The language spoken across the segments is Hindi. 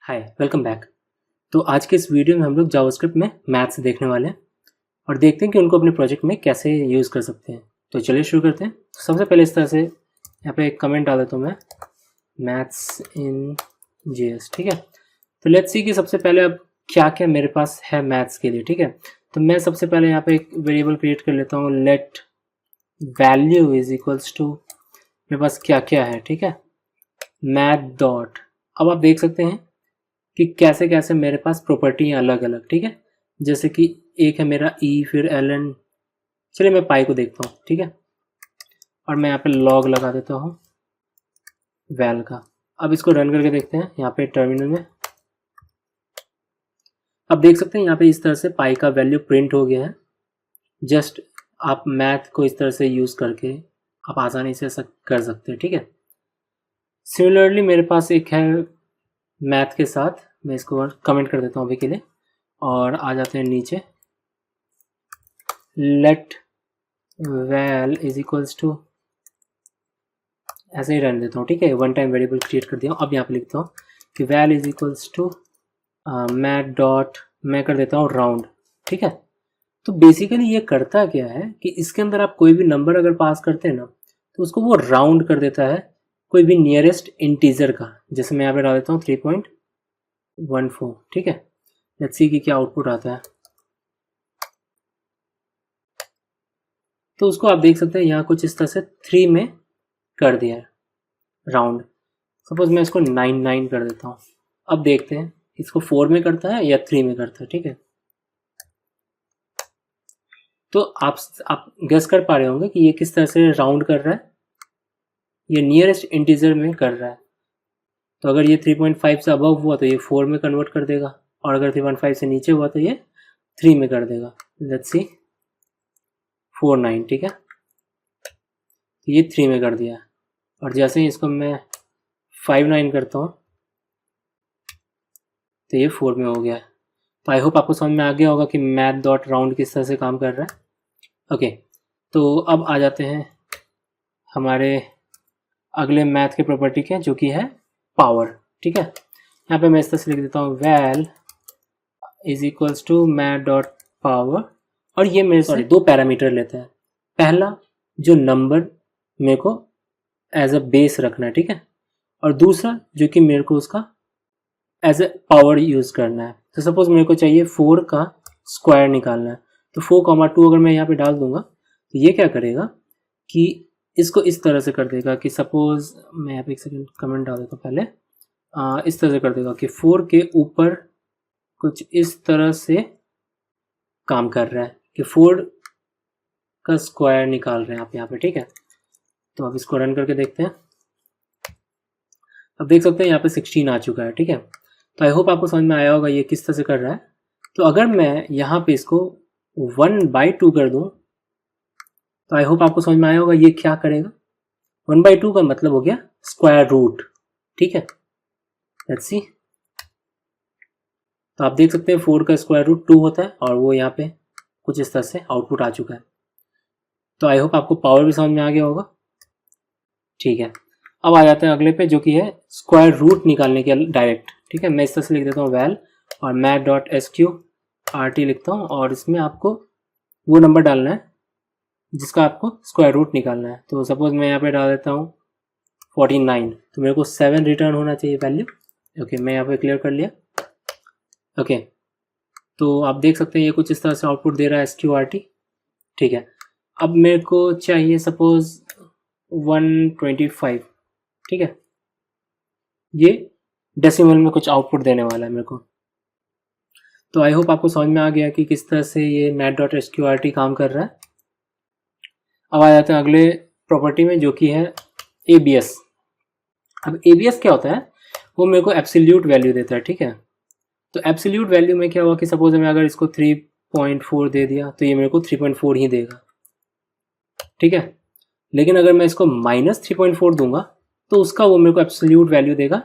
Hi welcome back. तो आज के इस वीडियो में हम लोग जावास्क्रिप्ट में मैथ्स देखने वाले हैं और देखते हैं कि उनको अपने प्रोजेक्ट में कैसे यूज़ कर सकते हैं। तो चलिए शुरू करते हैं। सबसे पहले इस तरह से यहाँ पे एक कमेंट डाल देता हूँ मैं, मैथ्स इन जेएस। ठीक है, तो लेट्स सी कि सबसे पहले अब क्या क्या मेरे पास है मैथ्स के लिए। ठीक है, तो मैं सबसे पहले यहाँ पे एक वेरिएबल क्रिएट कर लेता हूँ, let value is equals to, मेरे पास क्या क्या है। ठीक है, मैथ डॉट। अब आप देख सकते हैं कि कैसे कैसे मेरे पास प्रॉपर्टी हैं अलग अलग। ठीक है, जैसे कि एक है मेरा ई, फिर ln। चलिए मैं पाई को देखता हूँ। ठीक है, और मैं यहाँ पे लॉग लगा देता हूँ वैल का। अब इसको रन करके देखते हैं यहाँ पे टर्मिनल में। अब देख सकते हैं यहाँ पे इस तरह से पाई का वैल्यू प्रिंट हो गया है। जस्ट आप मैथ को इस तरह से यूज़ करके आप आसानी से कर सकते हैं। ठीक है, सिमिलरली मेरे पास एक है मैथ के साथ, मैं इसको कमेंट कर देता हूँ अभी के लिए और आ जाते हैं नीचे। Let val is equals to, ऐसे ही रहने देता हूँ। ठीक है, वन टाइम वेरिएबल क्रिएट कर दिया हूँ। अब यहाँ पे लिखता हूँ कि val is equals to math dot, मैं कर देता हूँ राउंड। ठीक है, तो बेसिकली ये करता क्या है कि इसके अंदर आप कोई भी नंबर अगर पास करते हैं ना, तो उसको वो राउंड कर देता है कोई भी नियरेस्ट इंटीजर का। जैसे मैं यहाँ पे डाल देता हूँ 3.14। ठीक है, लेट्स सी कि क्या आउटपुट आता है। तो उसको आप देख सकते हैं यहाँ कुछ इस तरह से 3 में कर दिया है राउंड। सपोज मैं इसको 9 कर देता हूँ। अब देखते हैं इसको 4 में करता है या 3 में करता है। ठीक है, तो आप गेस कर पा रहे होंगे कि ये किस तरह से राउंड कर रहा है। ये नियरेस्ट इंटीजर में कर रहा है। तो अगर ये 3.5 से अबव हुआ तो ये 4 में कन्वर्ट कर देगा, और अगर 3.5 से नीचे हुआ तो ये 3 में कर देगा। Let's see 4 9। ठीक है, ये 3 में कर दिया, और जैसे ही इसको मैं 5 9 करता हूँ तो ये 4 में हो गया। तो आई होप आपको समझ में आ गया होगा कि मैथ डॉट राउंड किस तरह से काम कर रहा है। ओके, तो अब आ जाते हैं हमारे अगले मैथ के प्रॉपर्टी के, जो कि है पावर। ठीक है, यहाँ पे मैं इस तरह से लिख देता हूँ val is equals to math dot power, और ये मेरे से 2 पैरामीटर लेता है। पहला जो नंबर मेरे को एज अ बेस रखना है। ठीक है, और दूसरा जो कि मेरे को उसका एज ए पावर यूज़ करना है। तो सपोज मेरे को चाहिए 4 का स्क्वायर निकालना है, तो 4,2 अगर मैं यहाँ पे डाल दूंगा तो ये क्या करेगा कि इसको इस तरह से कर देगा कि सपोज मैं यहाँ पे एक सेकेंड कमेंट डाल देता हूँ पहले। इस तरह से कर देगा कि 4 के ऊपर कुछ इस तरह से काम कर रहा है कि 4 का स्क्वायर निकाल रहे हैं आप यहाँ पे। ठीक है, तो अब इसको रन करके देखते हैं। अब देख सकते हैं यहाँ पे 16 आ चुका है। ठीक है, तो आई होप आपको समझ में आया होगा ये किस तरह से कर रहा है। तो अगर मैं यहाँ पे इसको 1/2 कर दूँ तो आई होप आपको समझ में आया होगा ये क्या करेगा। 1/2 का मतलब हो गया स्क्वायर रूट। ठीक है, लेट्स सी। तो आप देख सकते हैं 4 का स्क्वायर रूट 2 होता है, और वो यहाँ पे कुछ इस तरह से आउटपुट आ चुका है। तो आई होप आपको पावर भी समझ में आ गया होगा। ठीक है, अब आ जाते हैं अगले पे, जो कि है स्क्वायर रूट निकालने के डायरेक्ट। ठीक है, मैं इस तरह से लिख देता हूँ वैल और मैथ डॉट SQRT लिखता हूँ, और इसमें आपको वो नंबर डालना है जिसका आपको स्क्वायर रूट निकालना है। तो सपोज मैं यहाँ पे डाल देता हूँ 49, तो मेरे को 7 रिटर्न होना चाहिए वैल्यू। ओके, मैं यहाँ पे क्लियर कर लिया। ओके, तो आप देख सकते हैं ये कुछ इस तरह से आउटपुट दे रहा है SQRT। ठीक है, अब मेरे को चाहिए सपोज 125। ठीक है, ये डेसिमल में कुछ आउटपुट देने वाला है मेरे को। तो आई होप आपको समझ में आ गया कि किस तरह से ये मैथ डॉट SQRT काम कर रहा है। अब आ जाते हैं अगले प्रॉपर्टी में, जो कि है ABS। अब ABS क्या होता है, वो मेरे को एब्सोल्यूट वैल्यू देता है। ठीक है, तो एब्सोल्यूट वैल्यू में क्या हुआ कि सपोज मैं अगर इसको 3.4 दे दिया तो ये मेरे को 3.4 ही देगा। ठीक है, लेकिन अगर मैं इसको -3.4 दूंगा तो उसका वो मेरे को एब्सोल्यूट वैल्यू देगा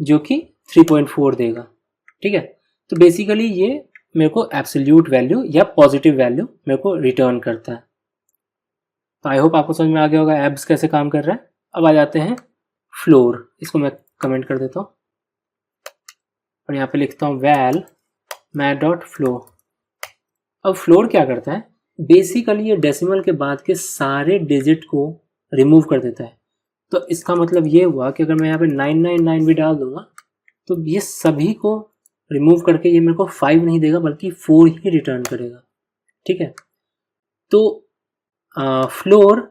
जो कि 3.4 देगा। ठीक है, तो बेसिकली ये मेरे को एब्सोल्यूट वैल्यू या पॉजिटिव वैल्यू मेरे को रिटर्न करता है। तो आई होप आपको समझ में आ गया होगा एब्स कैसे काम कर रहा है। अब आ जाते हैं फ्लोर, इसको मैं कमेंट कर देता हूँ। और यहाँ पे लिखता हूँ वैल मैथ डॉट फ्लो। अब फ्लोर क्या करता है, बेसिकली ये डेसिमल के बाद के सारे डिजिट को रिमूव कर देता है। तो इसका मतलब ये हुआ कि अगर मैं यहाँ पे 999 भी डाल दूंगा तो ये सभी को रिमूव करके ये मेरे को 5 नहीं देगा बल्कि 4 ही रिटर्न करेगा। ठीक है, तो फ्लोर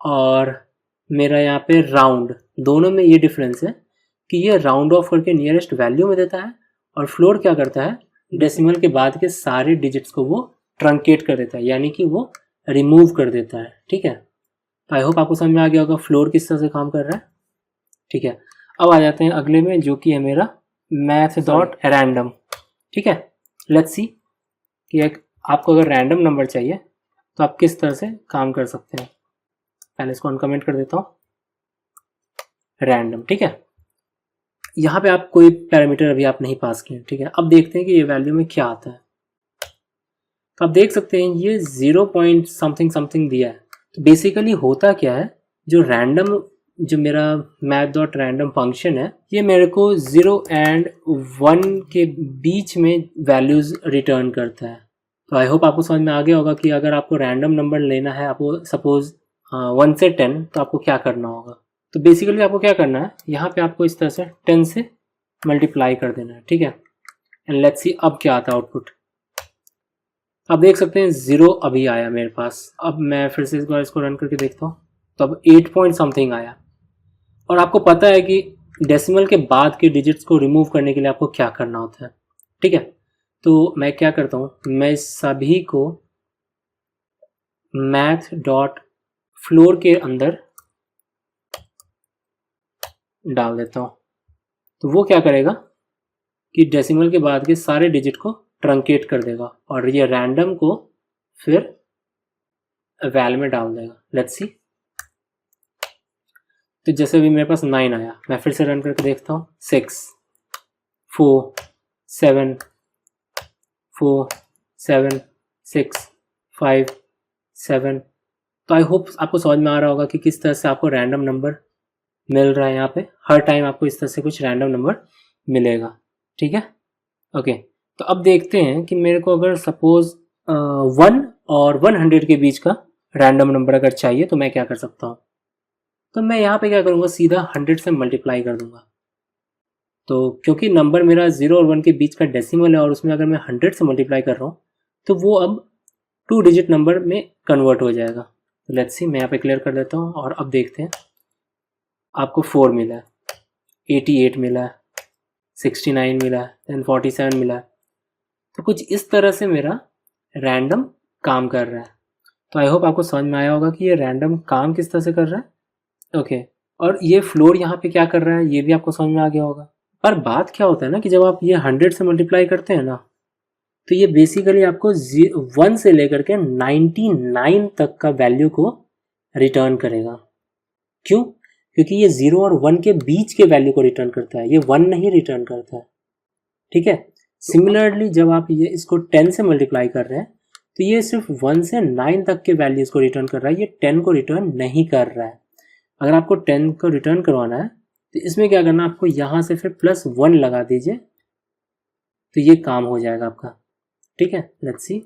और मेरा यहाँ पे राउंड दोनों में ये डिफरेंस है कि ये राउंड ऑफ करके नियरेस्ट वैल्यू में देता है और फ्लोर क्या करता है, डेसिमल के बाद के सारे डिजिट्स को वो ट्रंकेट कर देता है, यानी कि वो रिमूव कर देता है। ठीक है, तो आई होप आपको समझ में आ गया होगा फ्लोर किस तरह से काम कर रहा है। ठीक है, अब आ जाते हैं अगले में जो कि है मेरा मैथ डॉट रैंडम। ठीक है, लेट्स सी कि आपको अगर रैंडम नंबर चाहिए तो आप किस तरह से काम कर सकते हैं। पहले इसको अनकमेंट कर देता हूँ, रैंडम। ठीक है, यहाँ पे आप कोई पैरामीटर अभी आप नहीं पास किए। ठीक है, अब देखते हैं कि ये वैल्यू में क्या आता है। तो आप देख सकते हैं ये 0 पॉइंट समथिंग समथिंग दिया है। तो बेसिकली होता क्या है, जो रैंडम जो मेरा मैथ डॉट रैंडम फंक्शन है ये मेरे को 0 एंड 1 के बीच में वैल्यूज रिटर्न करता है। तो आई होप आपको समझ में आ गया होगा कि अगर आपको रैंडम नंबर लेना है, आपको सपोज 1 से 10, तो आपको क्या करना होगा। तो बेसिकली आपको क्या करना है, यहाँ पे आपको इस तरह से 10 से मल्टीप्लाई कर देना है। ठीक है, एंड लेट्स सी अब क्या आता है आउटपुट। आप देख सकते हैं 0 अभी आया मेरे पास। अब मैं फिर से इसको रन करके देखता हूँ तो अब 8 पॉइंट समथिंग आया। और आपको पता है कि डेसिमल के बाद के डिजिट्स को रिमूव करने के लिए आपको क्या करना होता है। ठीक है, तो मैं क्या करता हूँ, मैं सभी को मैथ डॉट फ्लोर के अंदर डाल देता हूँ। तो वो क्या करेगा कि डेसिमल के बाद के सारे डिजिट को ट्रंकेट कर देगा और ये रैंडम को फिर वैल में डाल देगा। लेट्स सी, तो जैसे भी मेरे पास 9 आया, मैं फिर से रन करके देखता हूँ। 6 4 7 4 7 6 5 7। तो आई होप आपको समझ में आ रहा होगा कि किस तरह से आपको रैंडम नंबर मिल रहा है। यहाँ पे हर टाइम आपको इस तरह से कुछ रैंडम नंबर मिलेगा। ठीक है, ओके। तो अब देखते हैं कि मेरे को अगर सपोज 1 और 100 के बीच का रैंडम नंबर अगर चाहिए तो मैं क्या कर सकता हूँ। तो मैं यहाँ पे क्या करूँगा, सीधा 100 से मल्टीप्लाई कर दूंगा। तो क्योंकि नंबर मेरा 0 और 1 के बीच का डेसिमल है और उसमें अगर मैं 100 से मल्टीप्लाई कर रहा हूँ तो वो अब 2 डिजिट नंबर में कन्वर्ट हो जाएगा। तो लेट्स सी, मैं यहाँ पे क्लियर कर देता हूँ और अब देखते हैं। आपको 4 मिला है, 88 मिला है, 69 मिला है, देन 47 मिला है। तो कुछ इस तरह से मेरा रैंडम काम कर रहा है। तो आई होप आपको समझ में आया होगा कि ये रैंडम काम किस तरह से कर रहा है। ओके, और ये फ्लोर यहाँ पे क्या कर रहा है ये भी आपको समझ में आ गया होगा। पर बात क्या होता है ना कि जब आप ये 100 से मल्टीप्लाई करते हैं ना तो ये बेसिकली आपको 1 से लेकर के 99 तक का वैल्यू को रिटर्न करेगा। क्यों? क्योंकि ये 0 और 1 के बीच के वैल्यू को रिटर्न करता है, ये 1 नहीं रिटर्न करता है। ठीक है, सिमिलरली जब आप ये इसको 10 से मल्टीप्लाई कर रहे हैं तो ये सिर्फ 1 से 9 तक के वैल्यूज को रिटर्न कर रहा है, ये 10 को रिटर्न नहीं कर रहा है। अगर आपको 10 को रिटर्न करवाना है तो इसमें क्या करना, आपको यहाँ से फिर +1 लगा दीजिए तो ये काम हो जाएगा आपका। ठीक है, लेट्स सी।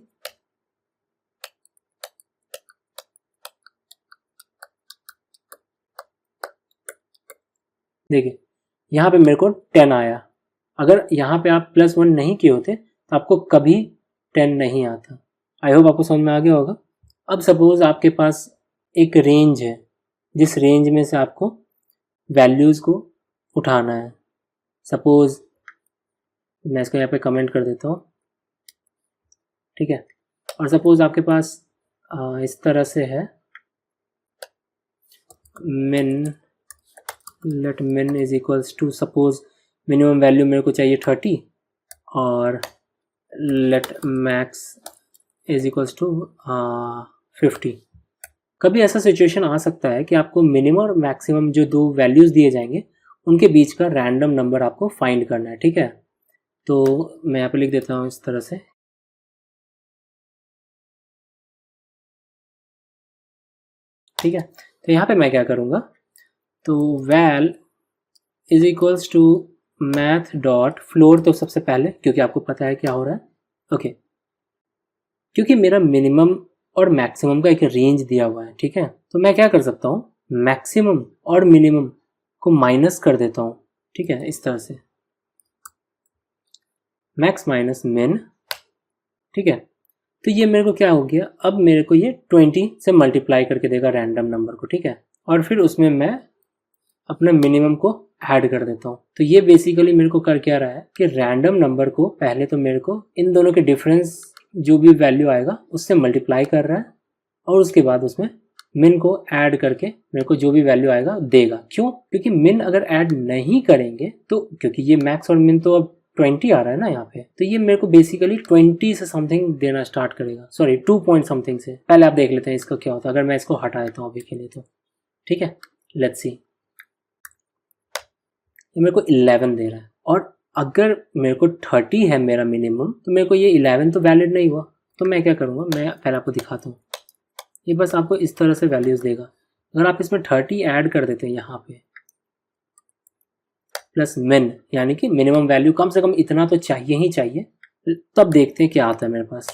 देखिए यहाँ पे मेरे को 10 आया। अगर यहाँ पे आप +1 नहीं किए होते तो आपको कभी 10 नहीं आता। आई होप आपको समझ में आ गया होगा। अब सपोज आपके पास एक रेंज है जिस रेंज में से आपको वैल्यूज़ को उठाना है। सपोज मैं इसको यहाँ पे कमेंट कर देता हूँ। ठीक है, और सपोज आपके पास इस तरह से है min, let min is equals to, suppose minimum value मेरे को चाहिए 30 और let max is equals to 50। कभी ऐसा सिचुएशन आ सकता है कि आपको मिनिमम और मैक्सिमम जो दो वैल्यूज़ दिए जाएंगे उनके बीच का रैंडम नंबर आपको फाइंड करना है। ठीक है, तो मैं यहाँ पे लिख देता हूँ इस तरह से। ठीक है, तो यहाँ पे मैं क्या करूँगा, तो val is equals to math dot floor, तो सबसे पहले क्योंकि आपको पता है क्या हो रहा है, ओके, क्योंकि मेरा मिनिमम और मैक्सिमम का एक रेंज दिया हुआ है, ठीक है, तो मैं क्या कर सकता हूँ, मैक्सिमम और मिनिमम को माइनस कर देता हूँ, ठीक है, इस तरह से मैक्स माइनस मिन, ठीक है। तो ये मेरे को क्या हो गया, अब मेरे को ये 20 से मल्टीप्लाई करके देगा रैंडम नंबर को, ठीक है, और फिर उसमें मैं अपने मिनिमम को ऐड कर देता हूँ। तो ये बेसिकली मेरे को कर क्या रहा है कि रैंडम नंबर को पहले तो मेरे को इन दोनों के डिफरेंस जो भी वैल्यू आएगा उससे मल्टीप्लाई कर रहा है, और उसके बाद उसमें मिन को ऐड करके मेरे को जो भी वैल्यू आएगा देगा। क्यों? क्योंकि मिन अगर ऐड नहीं करेंगे तो, क्योंकि ये मैक्स और मिन तो अब 20 आ रहा है ना यहाँ पे, तो ये मेरे को बेसिकली 20 से समथिंग देना स्टार्ट करेगा, सॉरी 2 पॉइंट समथिंग से। पहले आप देख लेते हैं इसका क्या होता है अगर मैं इसको हटा देता हूँ अभी के लिए, तो ठीक है, लेट्स सी, ये मेरे को 11 दे रहा है, और अगर मेरे को 30 है मेरा मिनिमम, तो मेरे को ये 11 तो वैलिड नहीं हुआ। तो मैं क्या करूँगा, मैं पहले आपको दिखाता हूँ, ये बस आपको इस तरह से वैल्यूज़ देगा। अगर आप इसमें 30 ऐड कर देते हैं यहाँ पे प्लस मिन, यानी कि मिनिमम वैल्यू कम से कम इतना तो चाहिए ही चाहिए, तब देखते हैं क्या आता है मेरे पास।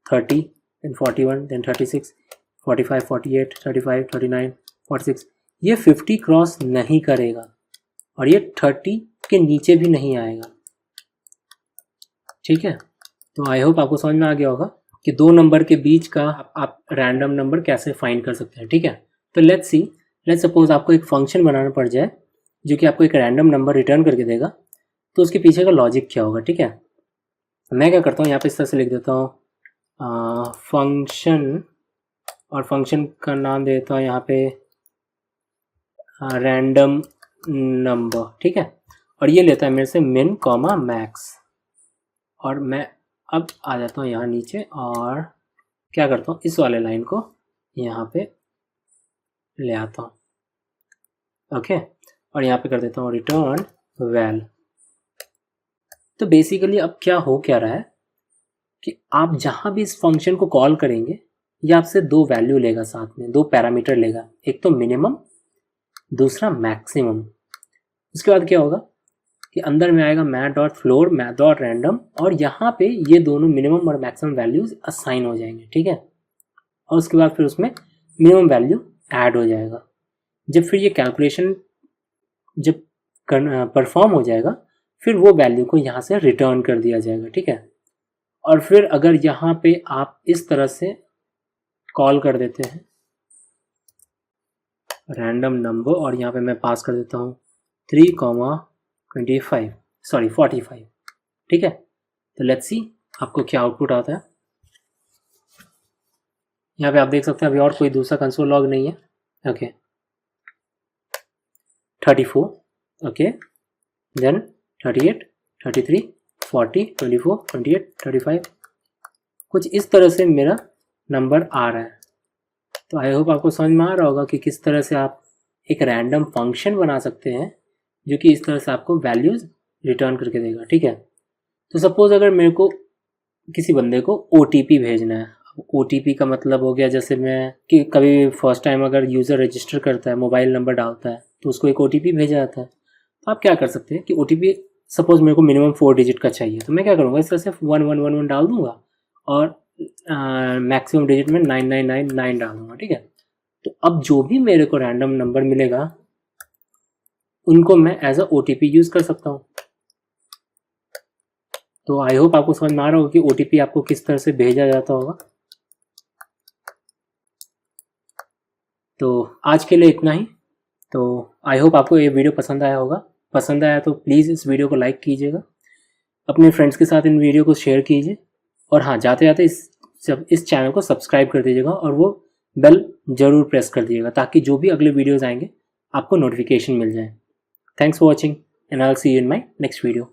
30, देन 41, देन 36, 45, 48, 35, 39, 46, ये 50 क्रॉस नहीं करेगा और ये 30 के नीचे भी नहीं आएगा, ठीक है। तो आई होप आपको समझ में आ गया होगा कि दो नंबर के बीच का आप रैंडम नंबर कैसे फाइंड कर सकते हैं, ठीक है। तो लेट्स सी, लेट्स सपोज आपको एक फंक्शन बनाना पड़ जाए जो कि आपको एक रैंडम नंबर रिटर्न करके देगा, तो उसके पीछे का लॉजिक क्या होगा, ठीक है। मैं क्या करता हूँ, यहाँ पे इस तरह से लिख देता हूँ फंक्शन, और फंक्शन का नाम दे देता हूँ यहाँ पे रैंडम नंबर, ठीक है, और ये लेता है मेरे से मिन कॉमा मैक्स, और मैं अब आ जाता हूँ यहाँ नीचे और क्या करता हूँ, इस वाले लाइन को यहाँ पे ले आता हूँ, ओके, और यहाँ पे कर देता हूँ रिटर्न वैल। तो बेसिकली अब क्या हो क्या रहा है कि आप जहाँ भी इस फंक्शन को कॉल करेंगे ये आपसे दो वैल्यू लेगा, साथ में दो पैरामीटर लेगा, एक तो मिनिमम, दूसरा मैक्सिमम। उसके बाद क्या होगा कि अंदर में आएगा math dot floor, math dot random, और यहाँ पे ये दोनों मिनिमम और मैक्सिमम वैल्यूज असाइन हो जाएंगे, ठीक है, और उसके बाद फिर उसमें मिनिमम वैल्यू ऐड हो जाएगा। जब फिर ये कैलकुलेशन जब परफॉर्म हो जाएगा, फिर वो वैल्यू को यहाँ से रिटर्न कर दिया जाएगा, ठीक है। और फिर अगर यहाँ पे आप इस तरह से कॉल कर देते हैं रैंडम नंबर, और यहाँ पे मैं पास कर देता हूँ 3,25, सॉरी 45, ठीक है। तो लेट्स सी आपको क्या आउटपुट आता है। यहाँ पे आप देख सकते हैं अभी और कोई दूसरा कंसोल लॉग नहीं है, ओके, 34, ओके, देन 38, 33, 40, 24, 28, 35, कुछ इस तरह से मेरा नंबर आ रहा है। तो आई होप आपको समझ में आ रहा होगा कि किस तरह से आप एक रैंडम फंक्शन बना सकते हैं जो कि इस तरह से आपको वैल्यूज रिटर्न करके देगा, ठीक है। तो सपोज अगर मेरे को किसी बंदे को OTP भेजना है, OTP का मतलब हो गया जैसे मैं कि कभी फर्स्ट टाइम अगर यूज़र रजिस्टर करता है, मोबाइल नंबर डालता है, तो उसको एक OTP भेजा जाता है। तो आप क्या कर सकते हैं कि OTP सपोज मेरे को मिनिमम 4 डिजिट का चाहिए, तो मैं क्या करूँगा, इस तरह से 1111 डाल दूंगा और मैक्सिमम डिजिट में 9999 डाल दूंगा, ठीक है। तो अब जो भी मेरे को रैंडम नंबर मिलेगा उनको मैं एज अ OTP यूज़ कर सकता हूँ। तो आई होप आपको समझ में आ रहा होगा कि OTP आपको किस तरह से भेजा जाता होगा। तो आज के लिए इतना ही। तो आई होप आपको ये वीडियो पसंद आया होगा। पसंद आया तो प्लीज़ इस वीडियो को लाइक कीजिएगा, अपने फ्रेंड्स के साथ इन वीडियो को शेयर कीजिए, और हाँ, जाते जाते इस चैनल को सब्सक्राइब कर दीजिएगा और वो बेल ज़रूर प्रेस कर दीजिएगा ताकि जो भी अगले वीडियोज़ आएंगे आपको नोटिफिकेशन मिल जाए। Thanks for watching and I will see you in my next video.